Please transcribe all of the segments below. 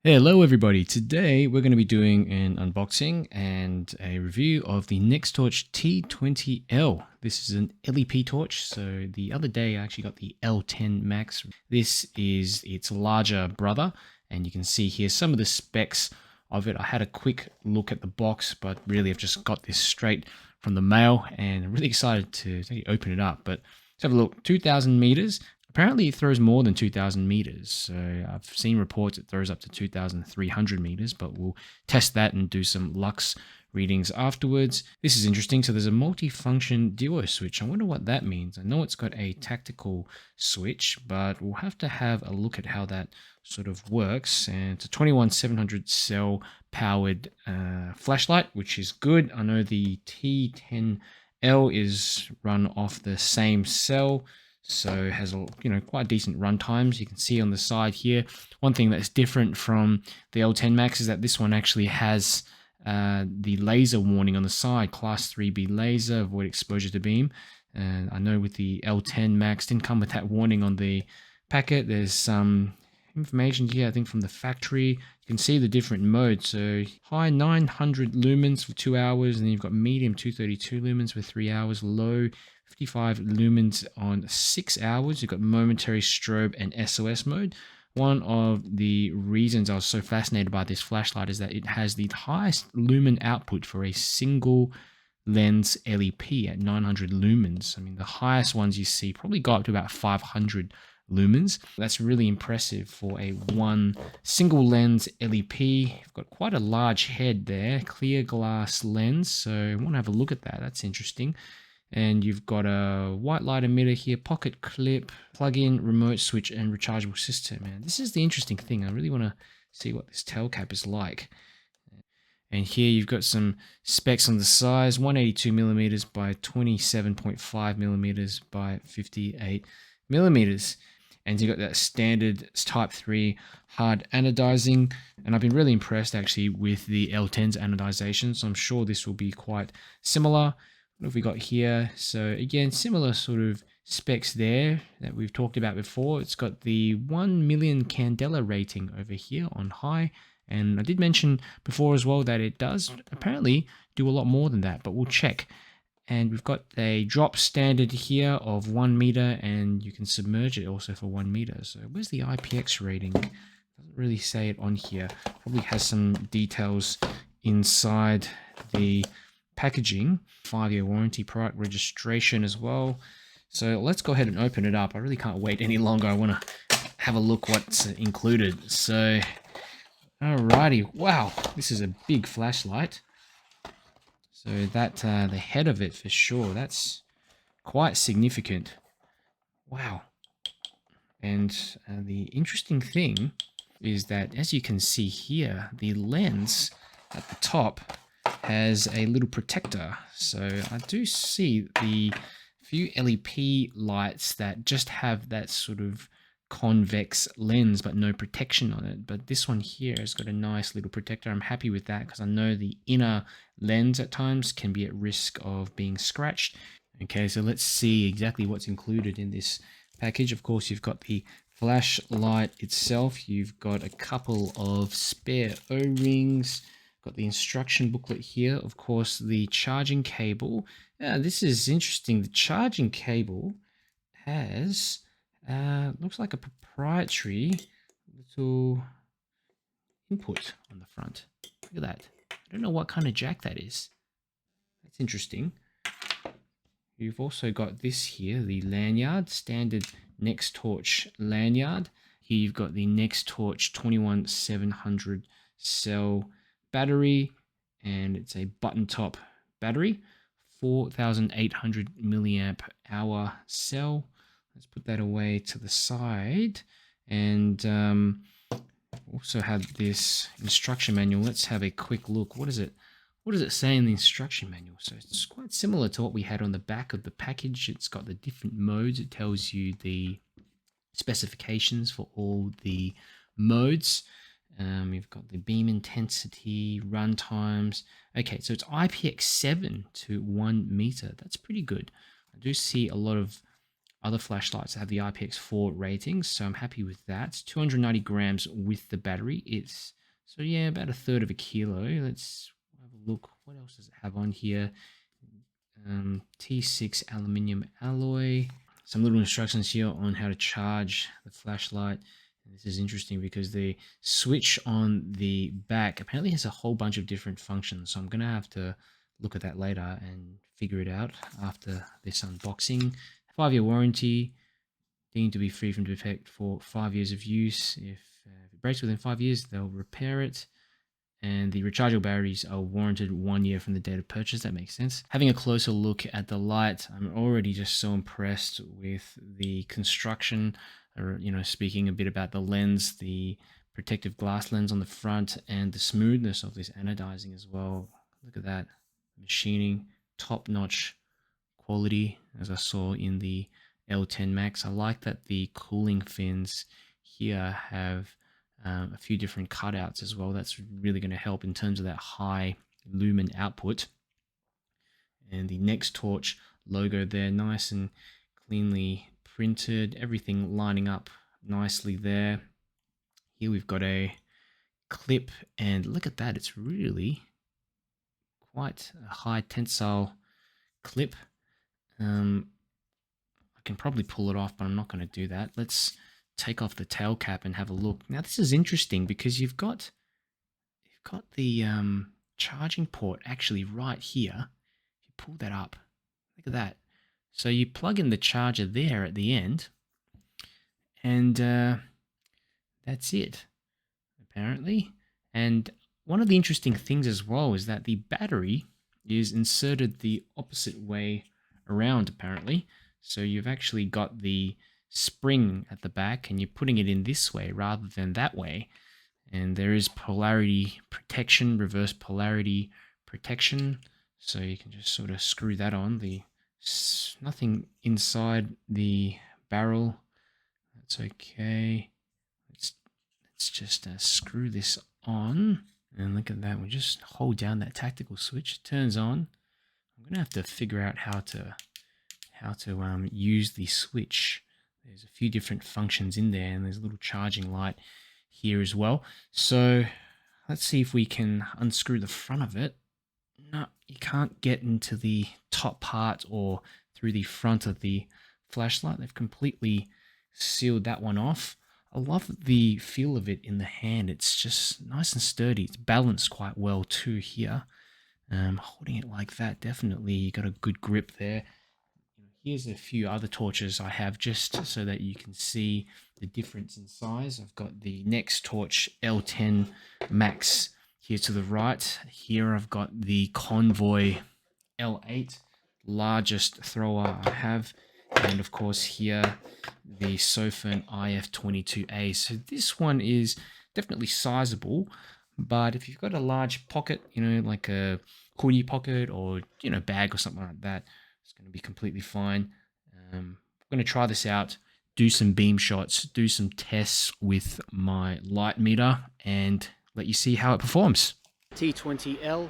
Hello everybody, today we're going to be doing an unboxing and a review of the Nextorch T20L. This is an LEP torch, so the other day I actually got the L10 Max. This is its larger brother, and you can see here some of the specs of it. I had a quick look at the box, but really I've just got this straight from the mail and I'm really excited to open it up. But let's have a look. 2,000 meters. Apparently it throws more than 2,000 meters, so I've seen reports it throws up to 2,300 meters, but we'll test that and do some lux readings afterwards. This is interesting. So there's a multi-function duo switch. I wonder what that means. I know it's got a tactical switch, but we'll have to have a look at how that sort of works. And it's a 21700 cell powered flashlight, which is good. I know the T10L is run off the same cell, so it has quite decent run times. You can see on the side here, one thing that's different from the L10 Max is that this one actually has the laser warning on the side, class 3B laser, avoid exposure to beam. And I know with the L10 Max didn't come with that warning on the packet. There's some information here, I think, from the factory. You can see the different modes. So high 900 lumens for 2 hours, and then you've got medium 232 lumens for 3 hours, low 55 lumens on 6 hours. You've got momentary strobe and SOS mode. One of the reasons I was so fascinated by this flashlight is that it has the highest lumen output for a single lens LEP at 900 lumens. I mean, the highest ones you see probably go up to about 500 lumens. That's really impressive for a one single lens LEP. You've got quite a large head there, clear glass lens. So I want to have a look at that. That's interesting. And you've got a white light emitter here, pocket clip, plug-in, remote switch, and rechargeable system. Man, this is the interesting thing. I really want to see what this tail cap is like. And here you've got some specs on the size, 182 millimeters by 27.5 millimeters by 58 millimeters. And you've got that standard Type 3 hard anodizing. And I've been really impressed actually with the L10's anodization. So I'm sure this will be quite similar. What have we got here? So again, similar sort of specs there that we've talked about before. It's got the 1 million candela rating over here on high. And I did mention before as well that it does apparently do a lot more than that, but we'll check. And we've got a drop standard here of 1 meter, and you can submerge it also for 1 meter. So where's the IPX rating? Doesn't really say it on here. Probably has some details inside the packaging. 5-year warranty, product registration as well. So let's go ahead and open it up. I really can't wait any longer. I want to have a look what's included. So alrighty, wow, this is a big flashlight. So that the head of it for sure, that's quite significant. Wow. And the interesting thing is that, as you can see here, the lens at the top has a little protector. So I do see the few LEP lights that just have that sort of convex lens but no protection on it, but this one here has got a nice little protector. I'm happy with that because I know the inner lens at times can be at risk of being scratched. Okay, so let's see exactly what's included in this package. Of course, you've got the flashlight itself, you've got a couple of spare O-rings, got the instruction booklet here, of course the charging cable. This is interesting. The charging cable has looks like a proprietary little input on the front. Look at that. I don't know what kind of jack that is. That's interesting. You've also got this here, the lanyard, standard Nextorch lanyard. Here you've got the Nextorch 21700 cell battery, and it's a button top battery, 4,800 milliamp hour cell. Let's put that away to the side, and also have this instruction manual. Let's have a quick look. What does it say in the instruction manual? So it's quite similar to what we had on the back of the package. It's got the different modes. It tells you the specifications for all the modes. You've got the beam intensity, run times. Okay, so it's IPX7 to 1 meter. That's pretty good. I do see a lot of other flashlights that have the IPX4 ratings, so I'm happy with that. 290 grams with the battery. It's, so yeah, about a third of a kilo. Let's have a look. What else does it have on here? T6 aluminium alloy. Some little instructions here on how to charge the flashlight. And this is interesting because the switch on the back apparently has a whole bunch of different functions. So I'm going to have to look at that later and figure it out after this unboxing. 5-year warranty, deemed to be free from defect for 5 years of use. If it breaks within 5 years, they'll repair it. And the rechargeable batteries are warranted 1 year from the date of purchase. That makes sense. Having a closer look at the light, I'm already just so impressed with the construction, or, you know, speaking a bit about the lens, the protective glass lens on the front, and the smoothness of this anodizing as well. Look at that. Machining, top-notch quality, as I saw in the L10 Max. I like that the cooling fins here have a few different cutouts as well. That's really going to help in terms of that high lumen output. And the Nextorch logo there, nice and cleanly printed, everything lining up nicely there. Here we've got a clip, and look at that, it's really quite a high tensile clip. I can probably pull it off, but I'm not going to do that. Let's take off the tail cap and have a look. Now this is interesting because you've got the charging port actually right here. If you pull that up, look at that. So you plug in the charger there at the end, and that's it, apparently. And one of the interesting things as well is that the battery is inserted the opposite way around, apparently. So you've actually got the spring at the back and you're putting it in this way rather than that way. And there is polarity protection, reverse polarity protection. So you can just sort of screw that on. Nothing inside the barrel. That's okay. Let's just screw this on. And look at that. We just hold down that tactical switch. It turns on. I'm going to have to figure out how to use the switch. There's a few different functions in there, and there's a little charging light here as well. So let's see if we can unscrew the front of it. No, you can't get into the top part or through the front of the flashlight. They've completely sealed that one off. I love the feel of it in the hand. It's just nice and sturdy. It's balanced quite well too here. Holding it like that, definitely you got a good grip there. Here's a few other torches I have just so that you can see the difference in size. I've got the Nextorch L10 Max here to the right. Here I've got the Convoy L8, largest thrower I have. And of course here, the Sofern IF22A. So this one is definitely sizable, but if you've got a large pocket, you know, like a hoodie pocket or, you know, bag or something like that, it's going to be completely fine. I'm going to try this out, do some beam shots, do some tests with my light meter, and let you see how it performs. T20L.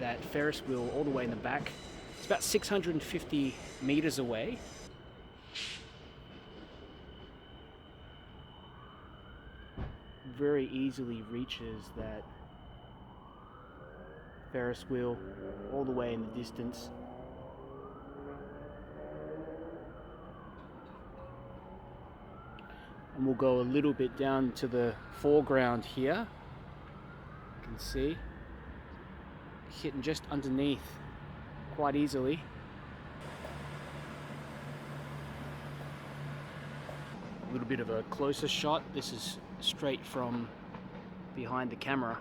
That Ferris wheel all the way in the back. It's about 650 meters away. Very easily reaches that Ferris wheel all the way in the distance. And we'll go a little bit down to the foreground here. You can see hitting just underneath quite easily. A little bit of a closer shot. This is straight from behind the camera.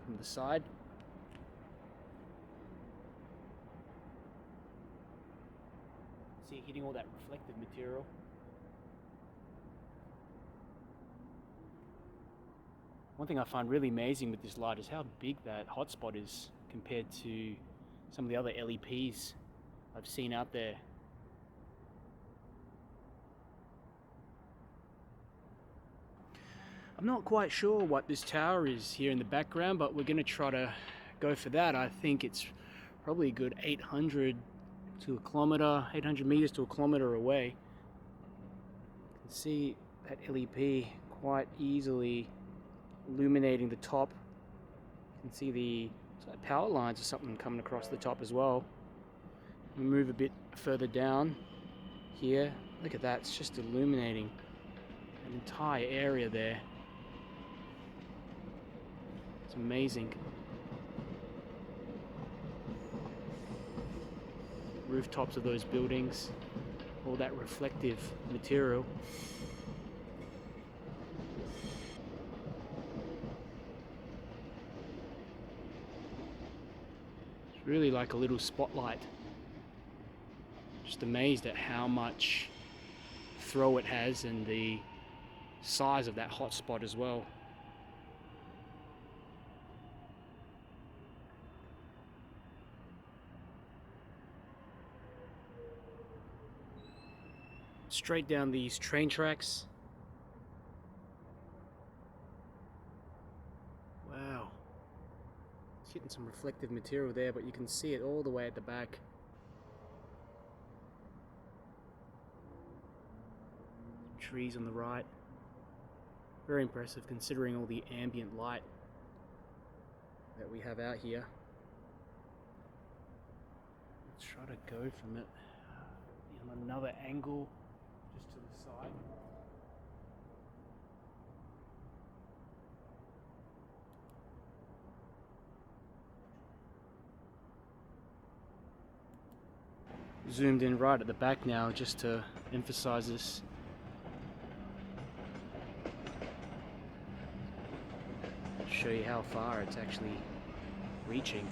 From the side. See, hitting all that reflective material. One thing I find really amazing with this light is how big that hotspot is compared to some of the other LEPs I've seen out there. I'm not quite sure what this tower is here in the background, but we're going to try to go for that. I think it's probably a good 800 to a kilometer, 800 meters to a kilometer away. You can see that LEP quite easily illuminating the top. You can see the power lines or something coming across the top as well. We move a bit further down here. Look at that, it's just illuminating an entire area there. It's amazing. Rooftops of those buildings, all that reflective material. It's really like a little spotlight. Just amazed at how much throw it has and the size of that hotspot as well. Straight down these train tracks. Wow. It's hitting some reflective material there, but you can see it all the way at the back. Trees on the right. Very impressive considering all the ambient light that we have out here. Let's try to go from it on another angle. Just to the side. Zoomed in right at the back now just to emphasize this. Show you how far it's actually reaching.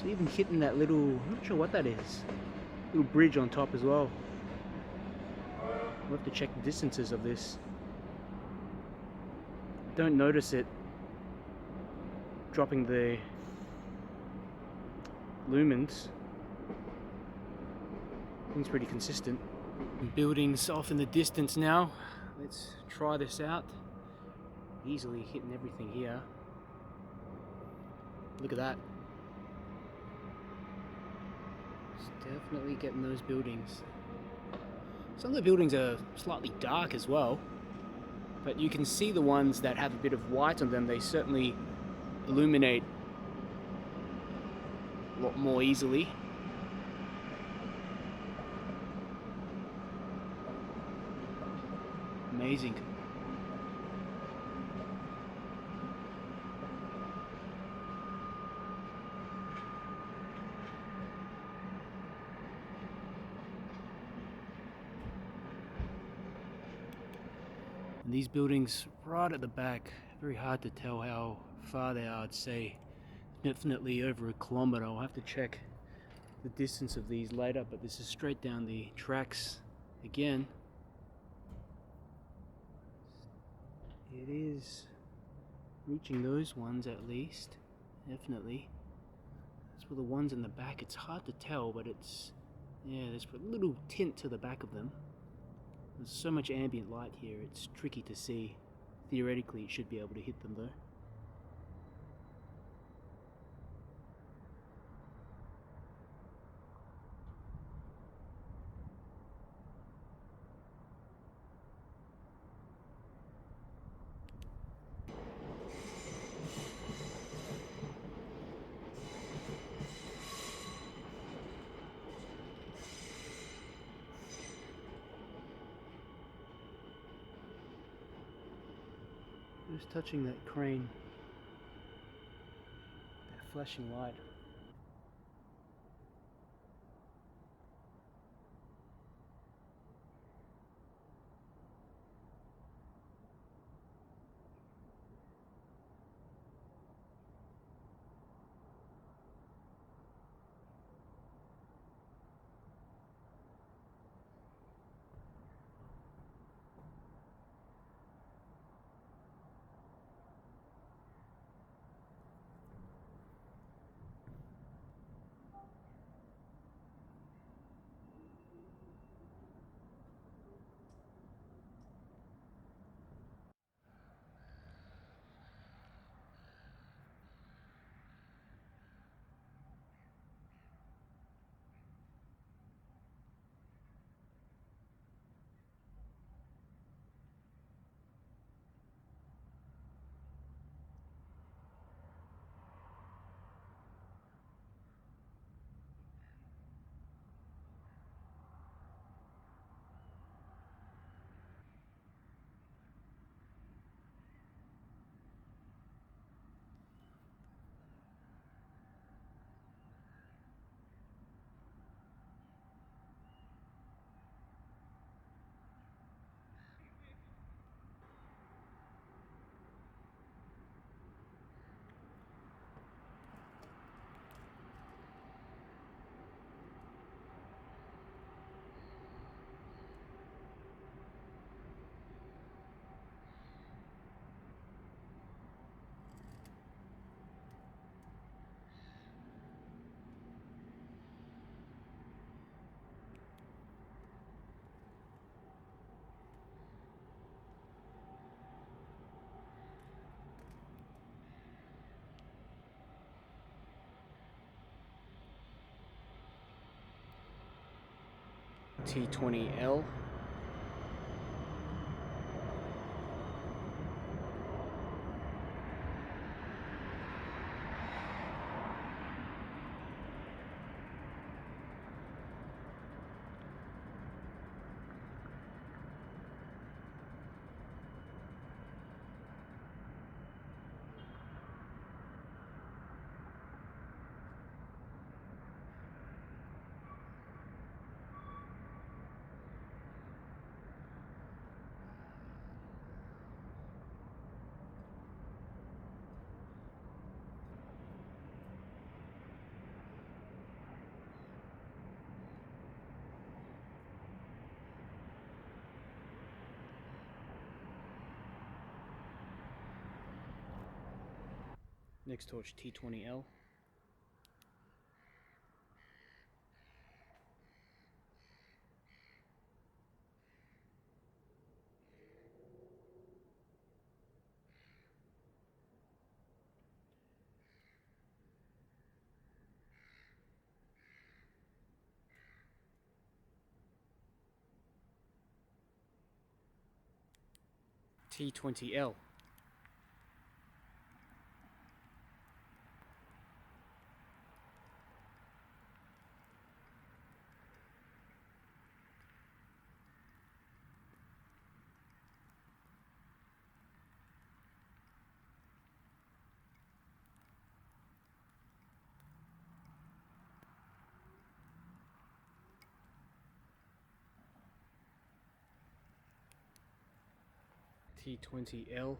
Even hitting that little, I'm not sure what that is, little bridge on top as well. We'll have to check the distances of this. Don't notice it dropping the lumens. Things pretty consistent. Buildings off in the distance now. Let's try this out. Easily hitting everything here. Look at that. Definitely getting those buildings. Some of the buildings are slightly dark as well, but you can see the ones that have a bit of white on them. They certainly illuminate a lot more easily. Amazing. And these buildings right at the back, very hard to tell how far they are. I'd say definitely over a kilometer. I'll have to check the distance of these later, but this is straight down the tracks again. It is reaching those ones at least, definitely. As for the ones in the back, it's hard to tell, but it's, yeah, there's a little tint to the back of them. There's so much ambient light here, it's tricky to see. Theoretically, it should be able to hit them though. Just touching that crane, that flashing light. T20L. Nextorch T20L. T20L. T20L.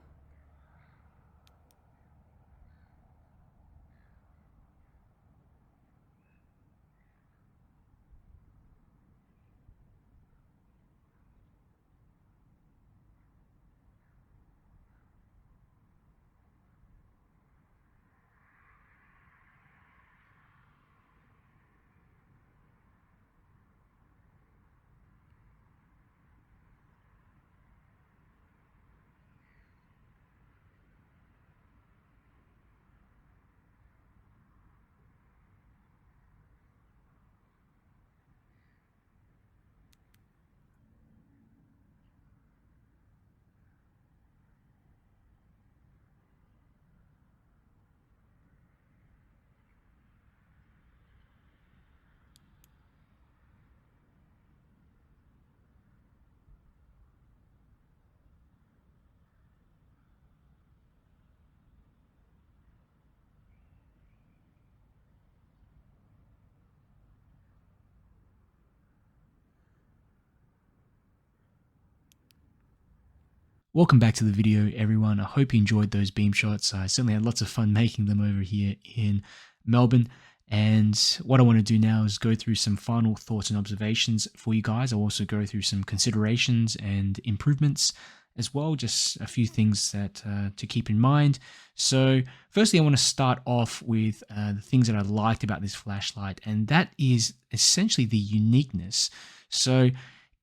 Welcome back to the video, everyone. I hope you enjoyed those beam shots. I certainly had lots of fun making them over here in Melbourne. And what I want to do now is go through some final thoughts and observations for you guys. I'll also go through some considerations and improvements as well, just a few things that to keep in mind. So firstly, I want to start off with the things that I liked about this flashlight, and that is essentially the uniqueness. So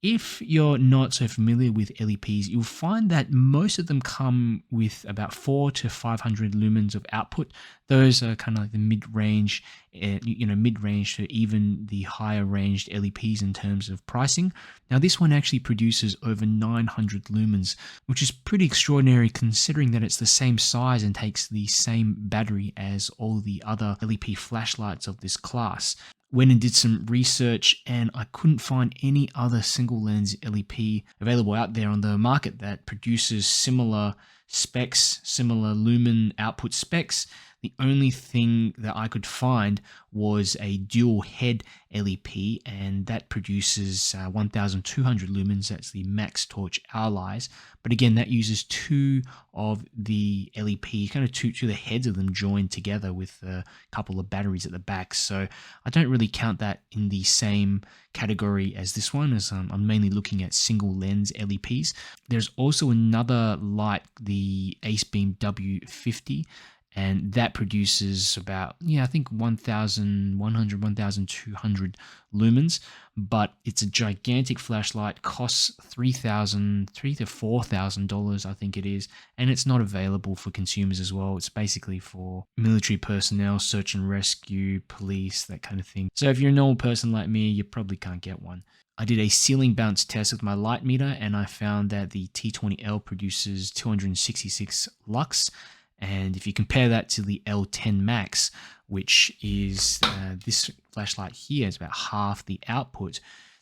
if you're not so familiar with LEPs, you'll find that most of them come with about 400 to 500 lumens of output. Those are kind of like the mid-range, mid-range to even the higher ranged LEPs in terms of pricing. Now this one actually produces over 900 lumens, which is pretty extraordinary considering that it's the same size and takes the same battery as all the other LEP flashlights of this class. Went and did some research and I couldn't find any other single lens LEP available out there on the market that produces similar specs, similar lumen output specs. The only thing that I could find was a dual head LEP, and that produces 1200 lumens. That's the Max Torch Allies. But again, that uses two of the LEP, kind of two of the heads of them joined together with a couple of batteries at the back. So I don't really count that in the same category as this one, as I'm mainly looking at single lens LEPs. There's also another light, the Acebeam W50. and that produces about, I think 1,100, 1,200 lumens, but it's a gigantic flashlight, costs $3,000 to $4,000, I think it is, and it's not available for consumers as well. It's basically for military personnel, search and rescue, police, that kind of thing. So if you're a normal person like me, you probably can't get one. I did a ceiling bounce test with my light meter, and I found that the T20L produces 266 lux. And if you compare that to the L10 Max, which is this flashlight here, is about half the output.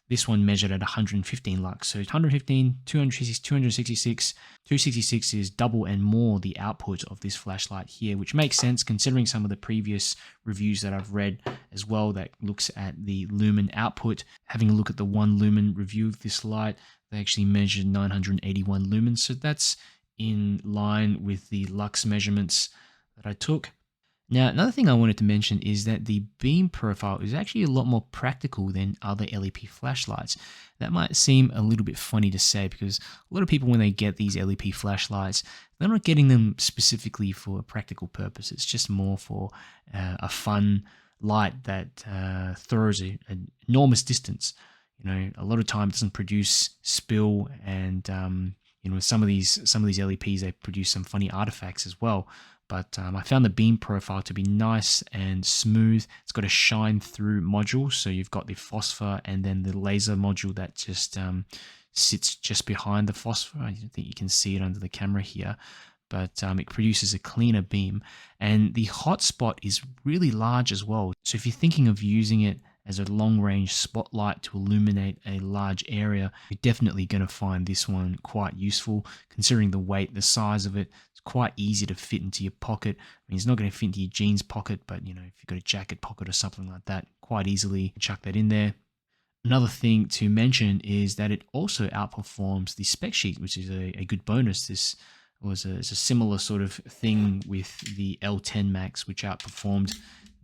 This one measured at 115 lux. So 115, 266, 266 is double and more the output of this flashlight here, which makes sense considering some of the previous reviews that I've read as well that looks at the Lumen Output. Having a look at the one lumen review of this light, they actually measured 981 lumens. So that's in line with the lux measurements that I took. Now, another thing I wanted to mention is that the beam profile is actually a lot more practical than other LEP flashlights. That might seem a little bit funny to say because a lot of people, when they get these LEP flashlights, they're not getting them specifically for a practical purpose. It's just more for a fun light that throws an enormous distance. A lot of time it doesn't produce spill, and some of these LEPs, they produce some funny artifacts as well. But I found the beam profile to be nice and smooth. It's got a shine through module, so you've got the phosphor and then the laser module that just sits just behind the phosphor. I don't think you can see it under the camera here, but it produces a cleaner beam. And the hotspot is really large as well. So if you're thinking of using it as a long-range spotlight to illuminate a large area, you're definitely going to find this one quite useful. Considering the weight, the size of it, it's quite easy to fit into your pocket. I mean, it's not going to fit into your jeans pocket, but if you've got a jacket pocket or something like that, quite easily chuck that in there. Another thing to mention is that it also outperforms the spec sheet, which is a good bonus. This was a similar sort of thing with the L10 Max, which outperformed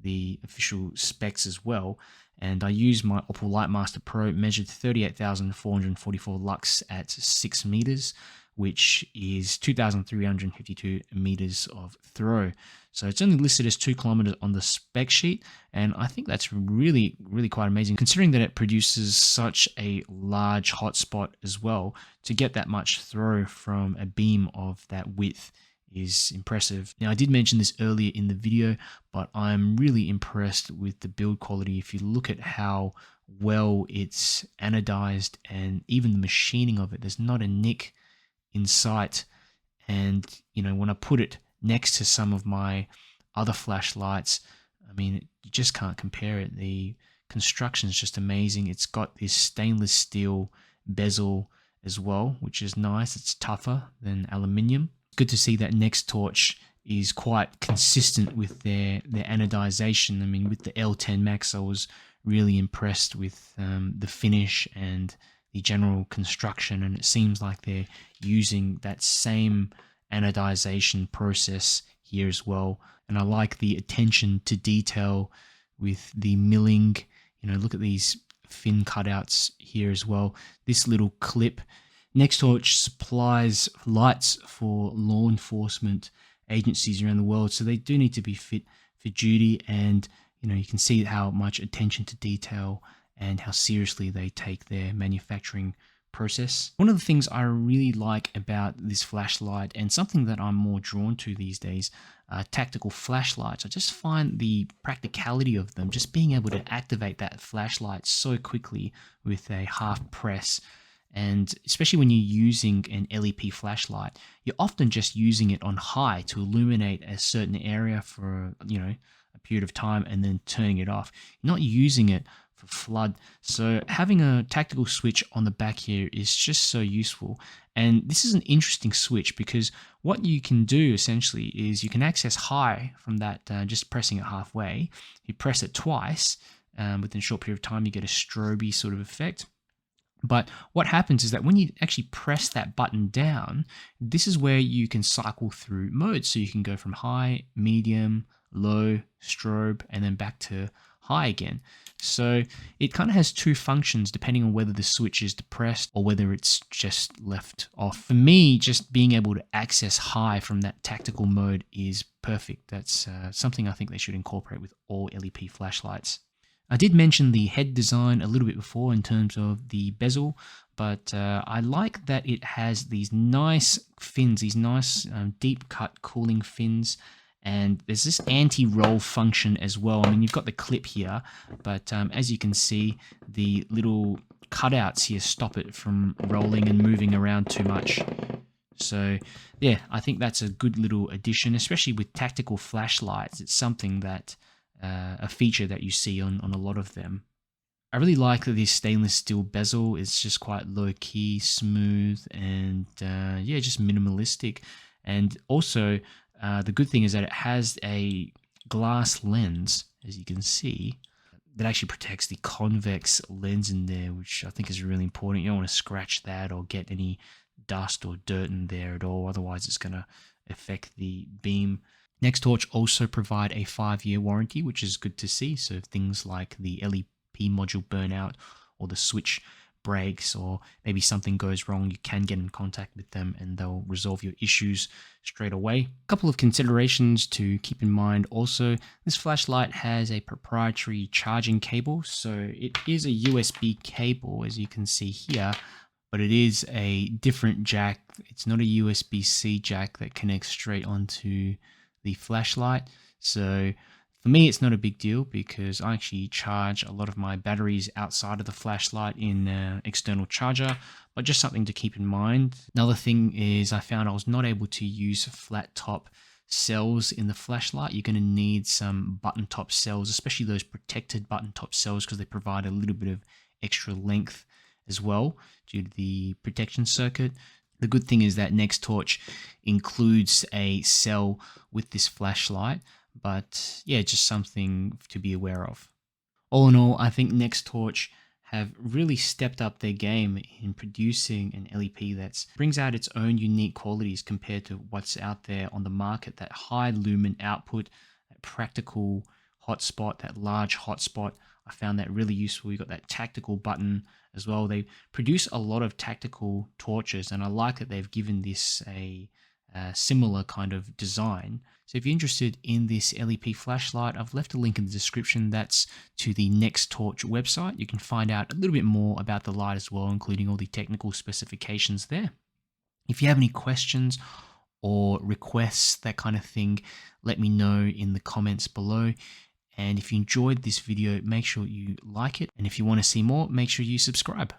the official specs as well. And I used my Opple Lightmaster Pro, measured 38,444 lux at 6 meters, which is 2,352 meters of throw. So it's only listed as 2 kilometers on the spec sheet, and I think that's really, really quite amazing considering that it produces such a large hotspot as well. To get that much throw from a beam of that width is impressive. Now, I did mention this earlier in the video, but I'm really impressed with the build quality. If you look at how well it's anodized and even the machining of it, there's not a nick in sight. And when I put it next to some of my other flashlights, I mean, you just can't compare it. The construction is just amazing. It's got this stainless steel bezel as well, which is nice. It's tougher than aluminium. Good to see that Nextorch is quite consistent with their anodization. I mean, with the L10 Max, I was really impressed with the finish and the general construction, and it seems like they're using that same anodization process here as well. And I like the attention to detail with the milling. Look at these fin cutouts here as well. This little clip. Nextorch supplies lights for law enforcement agencies around the world, so they do need to be fit for duty, and you can see how much attention to detail and how seriously they take their manufacturing process. One of the things I really like about this flashlight, and something that I'm more drawn to these days, tactical flashlights. I just find the practicality of them, just being able to activate that flashlight so quickly with a half press. And especially when you're using an LEP flashlight, you're often just using it on high to illuminate a certain area for, a period of time and then turning it off. You're not using it for flood. So having a tactical switch on the back here is just so useful. And this is an interesting switch because what you can do essentially is you can access high from that, just pressing it halfway. You press it twice, within a short period of time, you get a strobe sort of effect. But what happens is that when you actually press that button down, this is where you can cycle through modes. So you can go from high, medium, low, strobe, and then back to high again. So it kind of has two functions depending on whether the switch is depressed or whether it's just left off. For me, just being able to access high from that tactical mode is perfect. That's something I think they should incorporate with all LEP flashlights. I did mention the head design a little bit before in terms of the bezel, but I like that it has these nice fins, these nice deep cut cooling fins. And there's this anti-roll function as well. I mean, you've got the clip here, but as you can see, the little cutouts here stop it from rolling and moving around too much. So yeah, I think that's a good little addition, especially with tactical flashlights. It's something that, a feature that you see on a lot of them. I really like that this stainless steel bezel is just quite low key, smooth, and yeah, just minimalistic. And also, the good thing is that it has a glass lens, as you can see, that actually protects the convex lens in there, which I think is really important. You don't want to scratch that or get any dust or dirt in there at all, otherwise it's going to affect the beam. Nextorch also provide a 5-year warranty, which is good to see. So if things like the LEP module burnout or the switch breaks or maybe something goes wrong, you can get in contact with them and they'll resolve your issues straight away. A couple of considerations to keep in mind also: this flashlight has a proprietary charging cable, so it is a USB cable, as you can see here, but it is a different jack. It's not a USB-C jack that connects straight onto the flashlight. So for me, it's not a big deal because I actually charge a lot of my batteries outside of the flashlight in an external charger, but just something to keep in mind. Another thing is I found I was not able to use flat top cells in the flashlight. You're going to need some button top cells, especially those protected button top cells, because they provide a little bit of extra length as well due to the protection circuit. The good thing is that Nextorch includes a cell with this flashlight, but yeah, just something to be aware of. All in all, I think Nextorch have really stepped up their game in producing an LEP that brings out its own unique qualities compared to what's out there on the market. That high lumen output, that practical hotspot, that large hotspot, I found that really useful. You got that tactical button as well. They produce a lot of tactical torches, and I like that they've given this a similar kind of design. So if you're interested in this LEP flashlight, I've left a link in the description. That's to the Nextorch website. You can find out a little bit more about the light as well, including all the technical specifications there. If you have any questions or requests, that kind of thing, let me know in the comments below. And if you enjoyed this video, make sure you like it. And if you want to see more, make sure you subscribe.